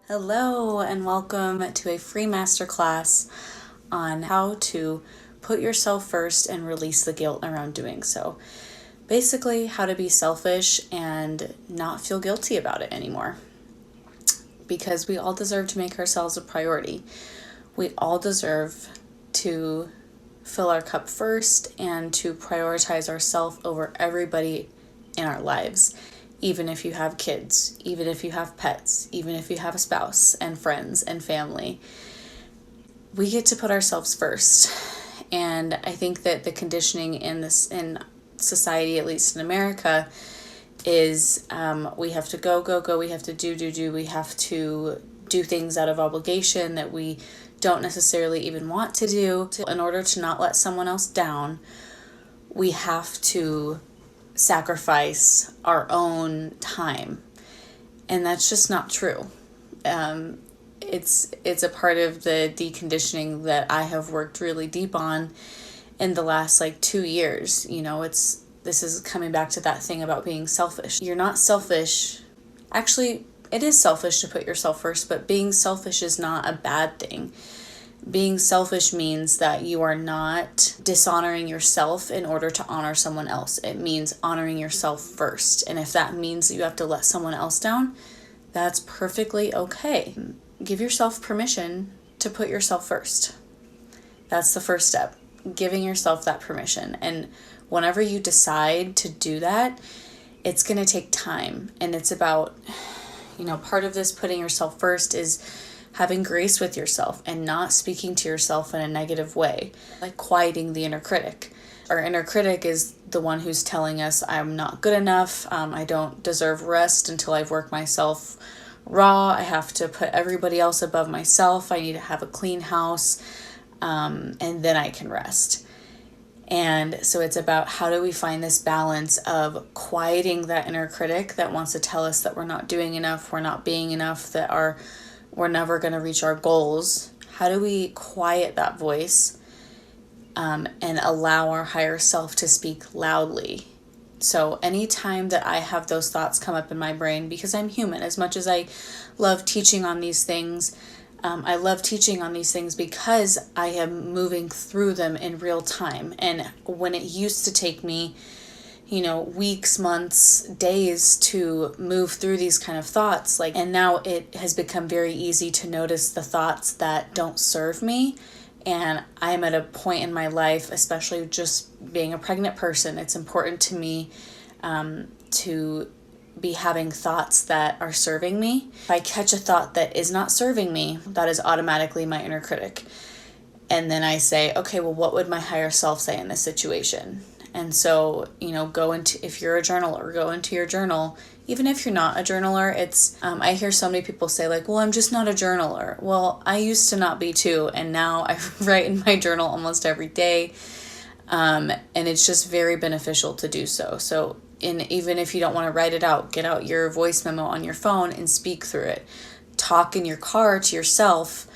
Hello and welcome to a free masterclass on how to put yourself first and release the guilt around doing so. Basically, how to be selfish and not feel guilty about it anymore. Because we all deserve to make ourselves a priority. We all deserve to fill our cup first and to prioritize ourselves over everybody in our lives. Even if you have kids, even if you have pets, even if you have a spouse and friends and family, we get to put ourselves first. And I think that the conditioning in society, at least in America, is we have to go, we have to do, we have to do things out of obligation that we don't necessarily even want to do. In order to not let someone else down, we have to sacrifice our own time, and that's just not true. It's a part of the deconditioning that I have worked really deep on in the last 2 years. This is coming back to that thing about being selfish. You're not selfish. Actually, it is selfish to put yourself first, but being selfish is not a bad thing. Being selfish means that you are not dishonoring yourself in order to honor someone else. It means honoring yourself first. And if that means that you have to let someone else down, that's perfectly okay. Give yourself permission to put yourself first. That's the first step, giving yourself that permission. And whenever you decide to do that, it's going to take time. And it's about, part of this putting yourself first is having grace with yourself and not speaking to yourself in a negative way, like quieting the inner critic. Our inner critic is the one who's telling us, I'm not good enough, I don't deserve rest until I've worked myself raw, I have to put everybody else above myself, I need to have a clean house, and then I can rest. And so it's about how do we find this balance of quieting that inner critic that wants to tell us that we're not doing enough, we're not being enough, that we're never going to reach our goals. How do we quiet that voice and allow our higher self to speak loudly? So anytime that I have those thoughts come up in my brain, because I'm human, as much as I love teaching on these things, I love teaching on these things because I am moving through them in real time. And when it used to take me weeks, months, days to move through these kind of thoughts, and now it has become very easy to notice the thoughts that don't serve me. And I'm at a point in my life, especially just being a pregnant person, it's important to me to be having thoughts that are serving me. If I catch a thought that is not serving me, that is automatically my inner critic. And then I say, okay, well, what would my higher self say in this situation? And so, if you're a journaler, go into your journal. Even if you're not a journaler, I hear so many people say well, I'm just not a journaler. Well, I used to not be too, and now I write in my journal almost every day. And it's just very beneficial to do so. So even if you don't want to write it out, get out your voice memo on your phone and speak through it. Talk in your car to yourself,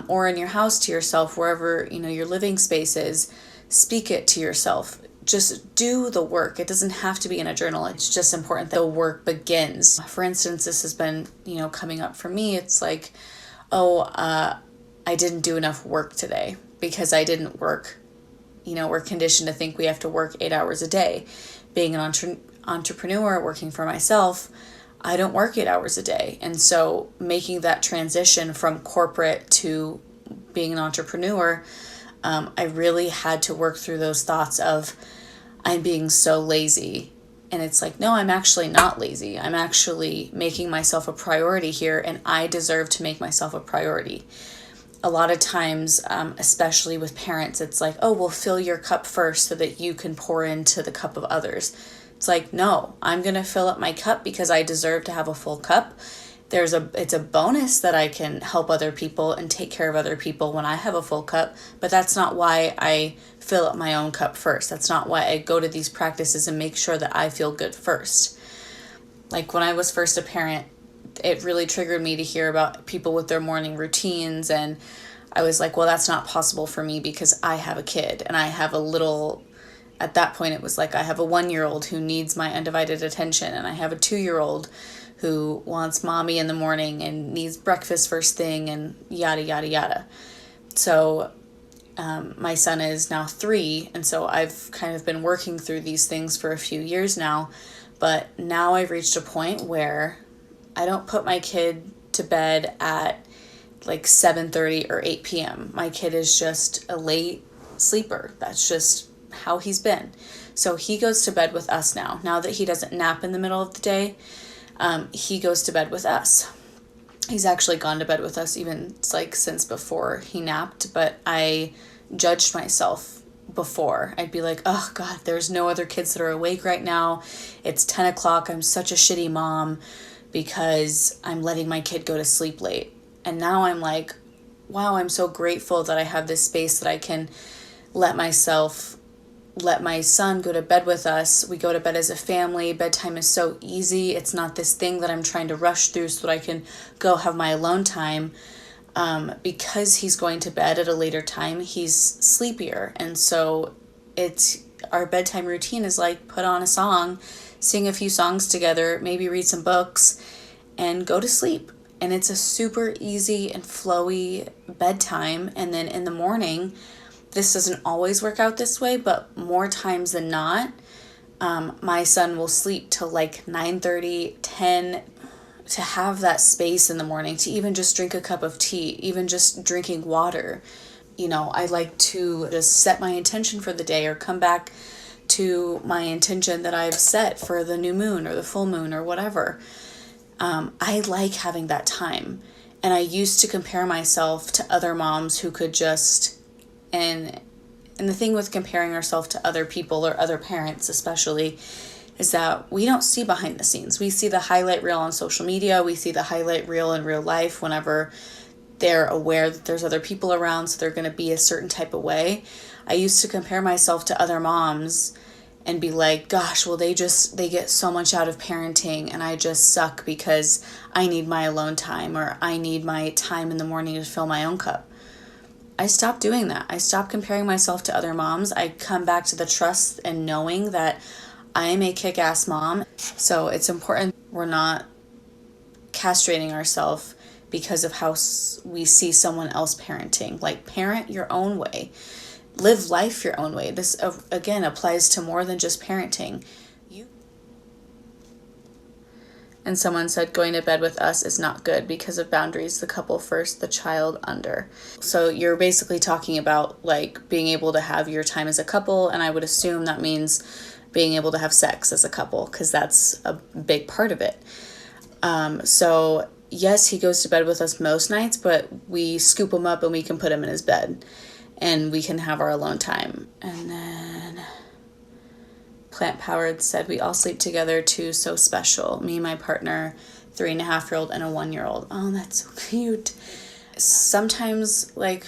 or in your house to yourself, wherever, your living space is. Speak it to yourself. Just do the work. It doesn't have to be in a journal. It's just important that the work begins. For instance, this has been, coming up for me. It's I didn't do enough work today because I didn't work. We're conditioned to think we have to work 8 hours a day. Being an entrepreneur, working for myself, I don't work 8 hours a day. And so making that transition from corporate to being an entrepreneur, I really had to work through those thoughts of I'm being so lazy. And it's no, I'm actually not lazy. I'm actually making myself a priority here, and I deserve to make myself a priority. A lot of times, especially with parents, it's oh, well, fill your cup first so that you can pour into the cup of others. It's no, I'm going to fill up my cup because I deserve to have a full cup. It's a bonus that I can help other people and take care of other people when I have a full cup, but that's not why I fill up my own cup first. That's not why I go to these practices and make sure that I feel good first. When I was first a parent, it really triggered me to hear about people with their morning routines, and I was well, that's not possible for me because I have a kid and I have a little, at that point it was I have a 1-year-old who needs my undivided attention, and I have a 2-year-old who wants mommy in the morning and needs breakfast first thing and yada, yada, yada. So my son is now 3, and so I've kind of been working through these things for a few years now, but now I've reached a point where I don't put my kid to bed at like 7:30 or 8 p.m. My kid is just a late sleeper. That's just how he's been. So he goes to bed with us now. Now that he doesn't nap in the middle of the day, he goes to bed with us. He's actually gone to bed with us even like since before he napped, but I judged myself before. I'd be like, oh God, there's no other kids that are awake right now. It's 10 o'clock. I'm such a shitty mom because I'm letting my kid go to sleep late. And now I'm like, wow, I'm so grateful that I have this space that I can let my son go to bed with us. We go to bed as a family. Bedtime is so easy. It's not this thing that I'm trying to rush through so that I can go have my alone time. Because he's going to bed at a later time, he's sleepier. And so our bedtime routine is like put on a song, sing a few songs together, maybe read some books, and go to sleep. And it's a super easy and flowy bedtime. And then in the morning, this doesn't always work out this way, but more times than not, my son will sleep till like 9:30, 10, to have that space in the morning, to even just drink a cup of tea, even just drinking water. I like to just set my intention for the day or come back to my intention that I've set for the new moon or the full moon or whatever. I like having that time. And I used to compare myself to other moms who could just, and the thing with comparing ourselves to other people or other parents especially, is that we don't see behind the scenes. We see the highlight reel on social media. We see the highlight reel in real life whenever they're aware that there's other people around, so they're going to be a certain type of way. I used to compare myself to other moms and be like, gosh, well, they get so much out of parenting and I just suck because I need my alone time or I need my time in the morning to fill my own cup. I stopped doing that. I stopped comparing myself to other moms. I come back to the trust and knowing that I am a kick-ass mom. So it's important we're not castrating ourselves because of how we see someone else parenting. Like, parent your own way. Live life your own way. This, again, applies to more than just parenting. And someone said going to bed with us is not good because of boundaries. The couple first, the child under. So you're basically talking about like being able to have your time as a couple, and I would assume that means being able to have sex as a couple, because that's a big part of it. So yes, he goes to bed with us most nights, but we scoop him up and we can put him in his bed and we can have our alone time. And then Plant Powered said, we all sleep together too, so special. Me, my partner, 3.5-year-old and a 1-year-old. Oh, that's so cute. Sometimes like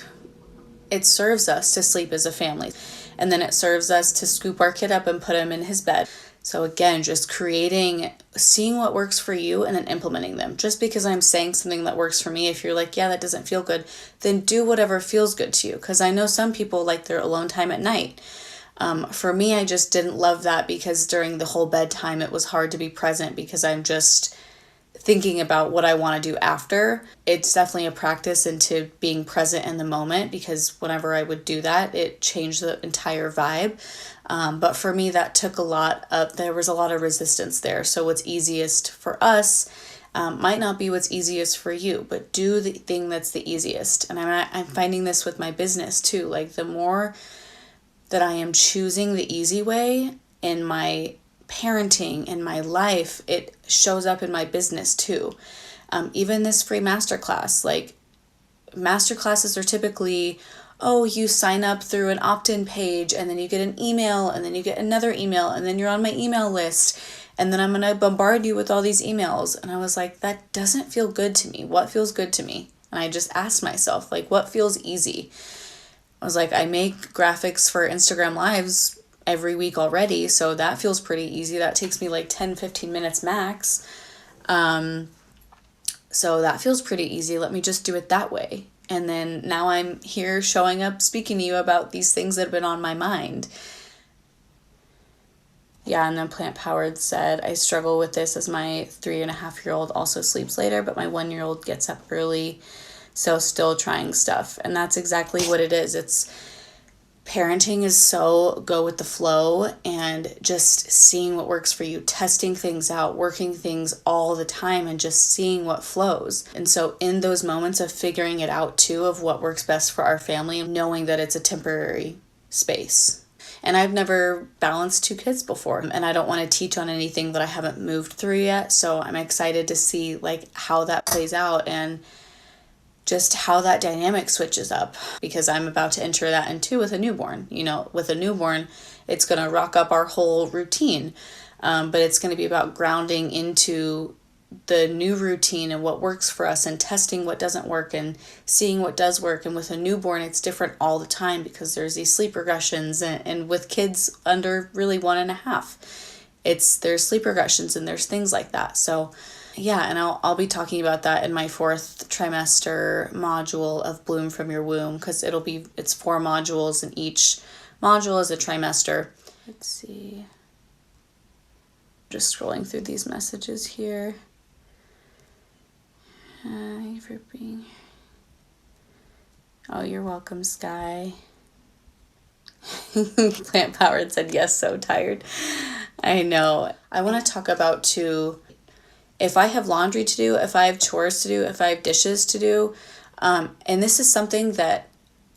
it serves us to sleep as a family, and then it serves us to scoop our kid up and put him in his bed. So again, just seeing what works for you and then implementing them. Just because I'm saying something that works for me, if you're like, yeah, that doesn't feel good, then do whatever feels good to you. Because I know some people like their alone time at night. For me, I just didn't love that because during the whole bedtime, it was hard to be present because I'm just thinking about what I want to do after. It's definitely a practice into being present in the moment, because whenever I would do that, it changed the entire vibe. But for me, that took there was a lot of resistance there. So what's easiest for us might not be what's easiest for you, but do the thing that's the easiest. And I'm finding this with my business too. Like, the more that I am choosing the easy way in my parenting, in my life, it shows up in my business too. Even this free masterclass, like, masterclasses are typically, oh, you sign up through an opt-in page and then you get an email and then you get another email and then you're on my email list and then I'm going to bombard you with all these emails. And I was like, that doesn't feel good to me. What feels good to me? And I just asked myself, like, what feels easy? I was like, I make graphics for Instagram Lives every week already, so that feels pretty easy. That takes me like 10-15 minutes max. So that feels pretty easy. Let me just do it that way. And then now I'm here showing up, speaking to you about these things that have been on my mind. Yeah, and then Plant Powered said, I struggle with this as my 3.5-year-old also sleeps later, but my 1-year-old gets up early, so still trying stuff. And that's exactly what it is. It's parenting is so go with the flow and just seeing what works for you, testing things out, working things all the time, and just seeing what flows. And so in those moments of figuring it out too, of what works best for our family, knowing that it's a temporary space. And I've never balanced 2 kids before, and I don't want to teach on anything that I haven't moved through yet. So I'm excited to see like how that plays out and just how that dynamic switches up, because I'm about to enter that into with a newborn. You know, with a newborn, it's going to rock up our whole routine, but it's going to be about grounding into the new routine and what works for us, and testing what doesn't work and seeing what does work. And with a newborn, it's different all the time because there's these sleep regressions, and with kids under really 1.5, there's sleep regressions and there's things like that. So yeah, and I'll be talking about that in my 4th trimester module of Bloom from Your Womb, because it's 4 modules and each module is a trimester. Let's see. Just scrolling through these messages here. Hi for being. Oh, you're welcome, Sky. Plant Powered said yes, so tired. I know. I want to talk about too, if I have laundry to do, if I have chores to do, if I have dishes to do, and this is something that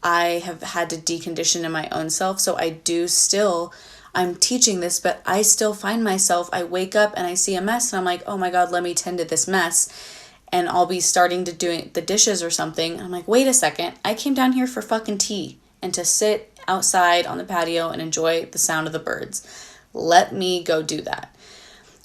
I have had to decondition in my own self. So I'm teaching this, but I still find myself, I wake up and I see a mess and I'm like, oh my God, let me tend to this mess. And I'll be starting to do the dishes or something. And I'm like, wait a second, I came down here for fucking tea and to sit outside on the patio and enjoy the sound of the birds. Let me go do that.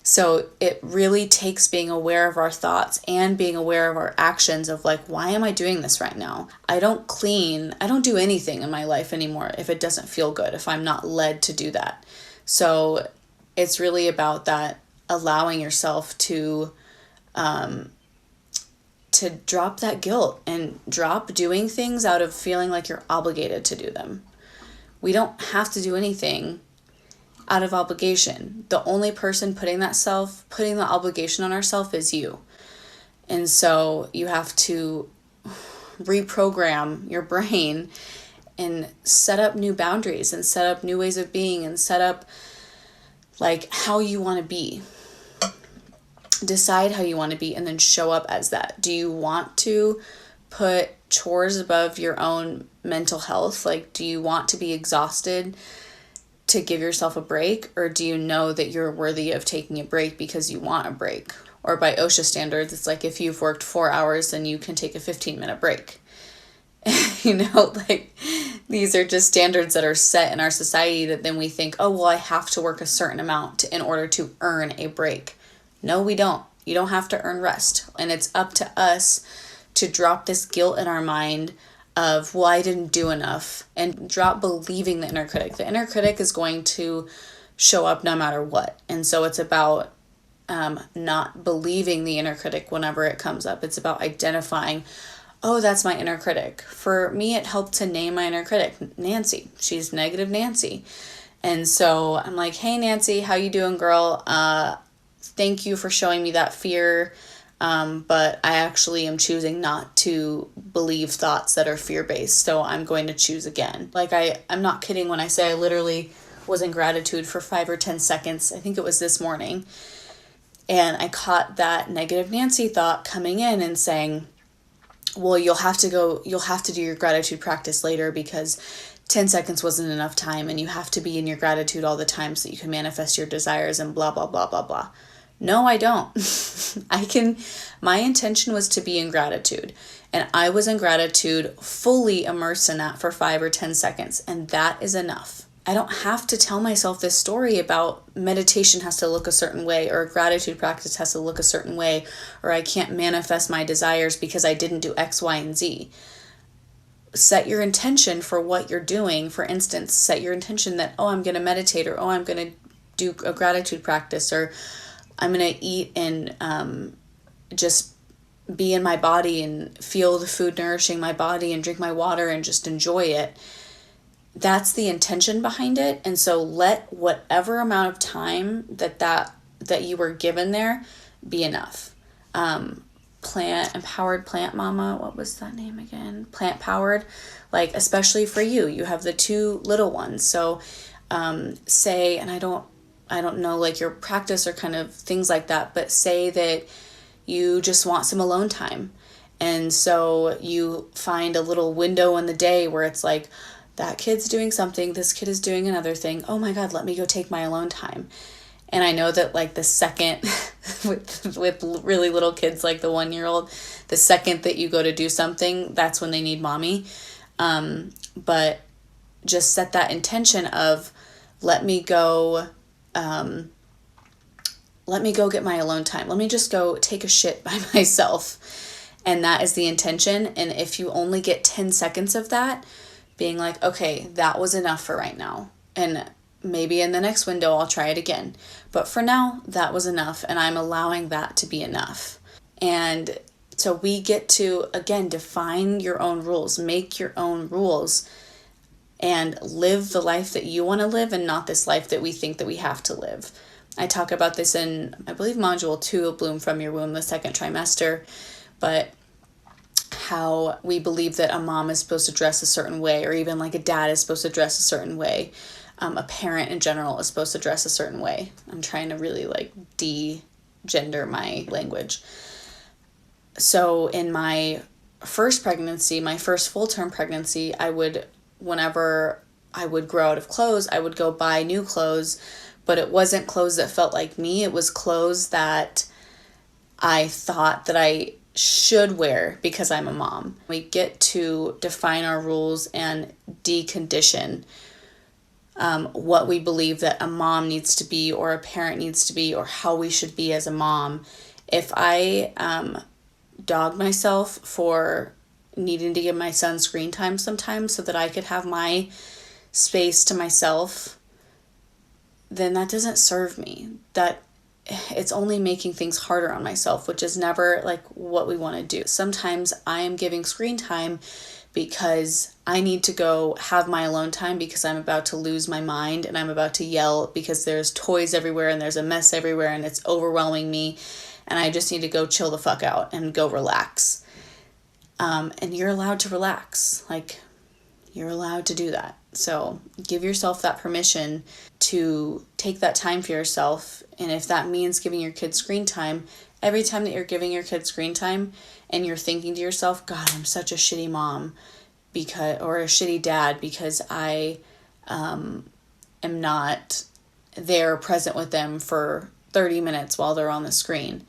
So it really takes being aware of our thoughts and being aware of our actions of like, why am I doing this right now? I don't do anything in my life anymore if it doesn't feel good, if I'm not led to do that. So it's really about that, allowing yourself to drop that guilt and drop doing things out of feeling like you're obligated to do them. We don't have to do anything out of obligation. The only person putting the obligation on ourselves is you. And so you have to reprogram your brain and set up new boundaries and set up new ways of being and set up like how you want to be. Decide how you want to be and then show up as that. Do you want to put chores above your own mental health? Like, do you want to be exhausted to give yourself a break? Or do you know that you're worthy of taking a break because you want a break? Or by OSHA standards, it's like if you've worked 4 hours, then you can take a 15-minute break. Like these are just standards that are set in our society that then we think, oh, well, I have to work a certain amount in order to earn a break. No, we don't. You don't have to earn rest. And it's up to us to drop this guilt in our mind of, well, I didn't do enough, and drop believing the inner critic. The inner critic is going to show up no matter what. And so it's about not believing the inner critic whenever it comes up. It's about identifying, oh, that's my inner critic. For me, it helped to name my inner critic, Nancy. She's negative Nancy. And so I'm like, hey, Nancy, how you doing, girl? Thank you for showing me that fear, but I actually am choosing not to believe thoughts that are fear-based, so I'm going to choose again. Like, I'm not kidding when I say I literally was in gratitude for 5 or 10 seconds. I think it was this morning, and I caught that negative Nancy thought coming in and saying, well, you'll have to do your gratitude practice later because 10 seconds wasn't enough time, and you have to be in your gratitude all the time so you can manifest your desires and blah, blah, blah, blah, blah. No, I don't. My intention was to be in gratitude, and I was in gratitude, fully immersed in that for 5 or 10 seconds, and that is enough. I don't have to tell myself this story about meditation has to look a certain way, or gratitude practice has to look a certain way, or I can't manifest my desires because I didn't do X, Y, and Z. Set your intention for what you're doing. For instance, set your intention that, oh, I'm going to meditate, or oh, I'm going to do a gratitude practice, or I'm going to eat and just be in my body and feel the food nourishing my body and drink my water and just enjoy it. that's the intention behind it. And so let whatever amount of time that you were given there be enough. Empowered plant mama, what was that name again? Plant powered, like, especially for you, you have the two little ones. So say, and I don't know like your practice or kind of things like that, but say that you just want some alone time. And so you find a little window in the day where it's like, that kid's doing something, this kid is doing another thing. Oh my God, let me go take my alone time. And I know that like the second with really little kids, like the 1-year-old, the second that you go to do something, that's when they need mommy. But just set that intention of let me go get my alone time. Let me just go take a shit by myself. And that is the intention. And if you only get 10 seconds of that, being like, okay, that was enough for right now. And maybe in the next window, I'll try it again. But for now, that was enough. And I'm allowing that to be enough. And so we get to, again, define your own rules, make your own rules, and live the life that you want to live and not this life that we think that we have to live. I talk about this in, I believe, module 2 of Bloom from Your Womb, the second trimester, but how we believe that a mom is supposed to dress a certain way, or even like a dad is supposed to dress a certain way. A parent in general is supposed to dress a certain way. I'm trying to really like de-gender my language. So in my first pregnancy, my first full-term pregnancy, whenever I would grow out of clothes, I would go buy new clothes, but it wasn't clothes that felt like me. It was clothes that I thought that I should wear because I'm a mom. We get to define our rules and decondition what we believe that a mom needs to be, or a parent needs to be, or how we should be as a mom. If I dog myself for needing to give my son screen time sometimes so that I could have my space to myself, then that doesn't serve me. That it's only making things harder on myself, which is never like what we want to do. Sometimes I am giving screen time because I need to go have my alone time because I'm about to lose my mind and I'm about to yell because there's toys everywhere and there's a mess everywhere and it's overwhelming me, and I just need to go chill the fuck out and go relax. And you're allowed to relax. Like, you're allowed to do that. So give yourself that permission to take that time for yourself. And if that means giving your kids screen time, every time that you're giving your kids screen time and you're thinking to yourself, God, I'm such a shitty mom or a shitty dad because I am not there present with them for 30 minutes while they're on the screen,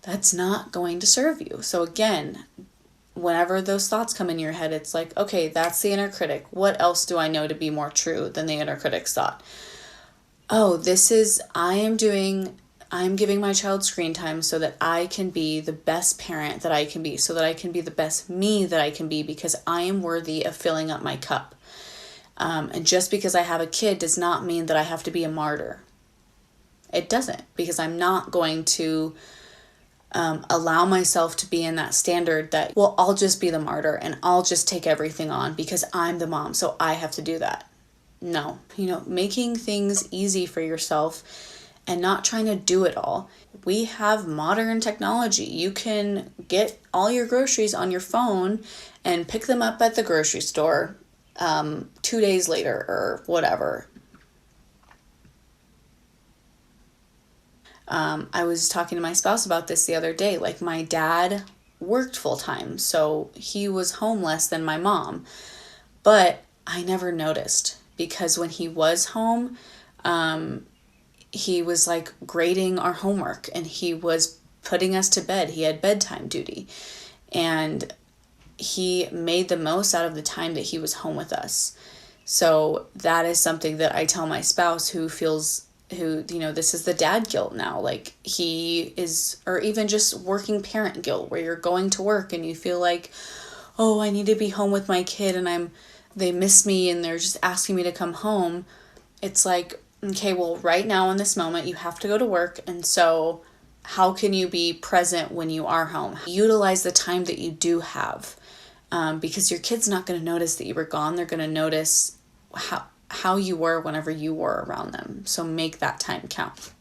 that's not going to serve you. So again, whenever those thoughts come in your head, it's like, okay, that's the inner critic. What else do I know to be more true than the inner critic's thought? Oh, I'm giving my child screen time so that I can be the best parent that I can be, so that I can be the best me that I can be, because I am worthy of filling up my cup. And just because I have a kid does not mean that I have to be a martyr. It doesn't, because I'm not going to allow myself to be in that standard that, well, I'll just be the martyr and I'll just take everything on because I'm the mom, so I have to do that. No, making things easy for yourself and not trying to do it all. We have modern technology. You can get all your groceries on your phone and pick them up at the grocery store 2 days later or whatever. I was talking to my spouse about this the other day. Like, my dad worked full time, so he was home less than my mom. But I never noticed, because when he was home, he was like grading our homework and he was putting us to bed. He had bedtime duty, and he made the most out of the time that he was home with us. So that is something that I tell my spouse who this is the dad guilt now. Like, he is, or even just working parent guilt, where you're going to work and you feel like, oh, I need to be home with my kid and they miss me and they're just asking me to come home. It's like, okay, well, right now in this moment, you have to go to work. And so how can you be present when you are home? Utilize the time that you do have, because your kid's not going to notice that you were gone. They're going to notice how you were whenever you were around them. So make that time count.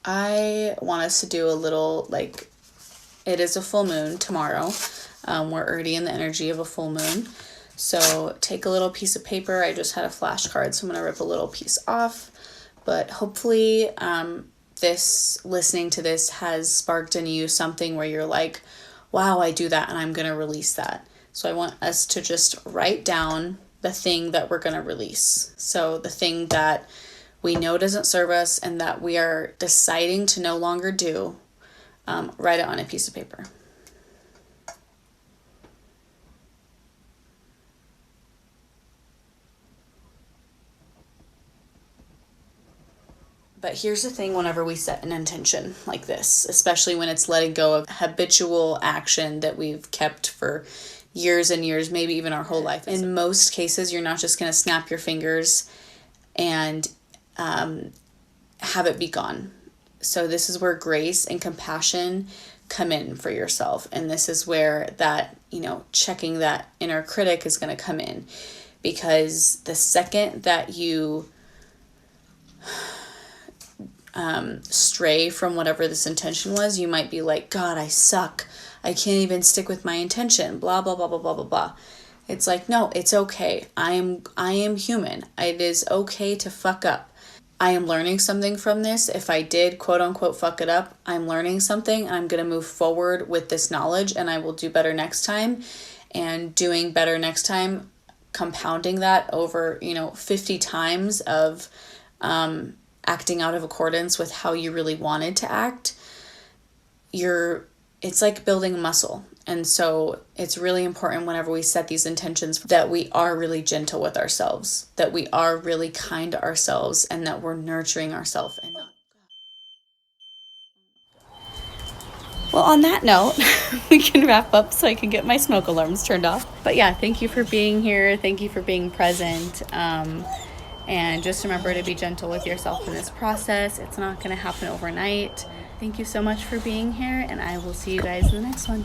I want us to do a little, like, it is a full moon tomorrow. We're already in the energy of a full moon. So take a little piece of paper. I just had a flashcard, so I'm going to rip a little piece off. But hopefully listening to this has sparked in you something where you're like, wow, I do that and I'm going to release that. So I want us to just write down the thing that we're going to release. So the thing that we know doesn't serve us and that we are deciding to no longer do, write it on a piece of paper. But here's the thing, whenever we set an intention like this, especially when it's letting go of habitual action that we've kept for years and years, maybe even our whole life. In most cases, you're not just going to snap your fingers and have it be gone. So this is where grace and compassion come in for yourself. And this is where that, checking that inner critic is going to come in. Because the second that you stray from whatever this intention was, you might be like, God, I suck. I can't even stick with my intention, blah, blah, blah, blah, blah, blah, blah. It's like, no, it's okay. I am human. It is okay to fuck up. I am learning something from this. If I did, quote unquote, fuck it up, I'm learning something. I'm going to move forward with this knowledge and I will do better next time. And doing better next time, compounding that over, 50 times of acting out of accordance with how you really wanted to act, it's like building a muscle. And so it's really important whenever we set these intentions that we are really gentle with ourselves, that we are really kind to ourselves, and that we're nurturing ourselves and not. Well, on that note, we can wrap up so I can get my smoke alarms turned off. But yeah, thank you for being here. Thank you for being present. And just remember to be gentle with yourself in this process. It's not going to happen overnight. Thank you so much for being here, and I will see you guys in the next one.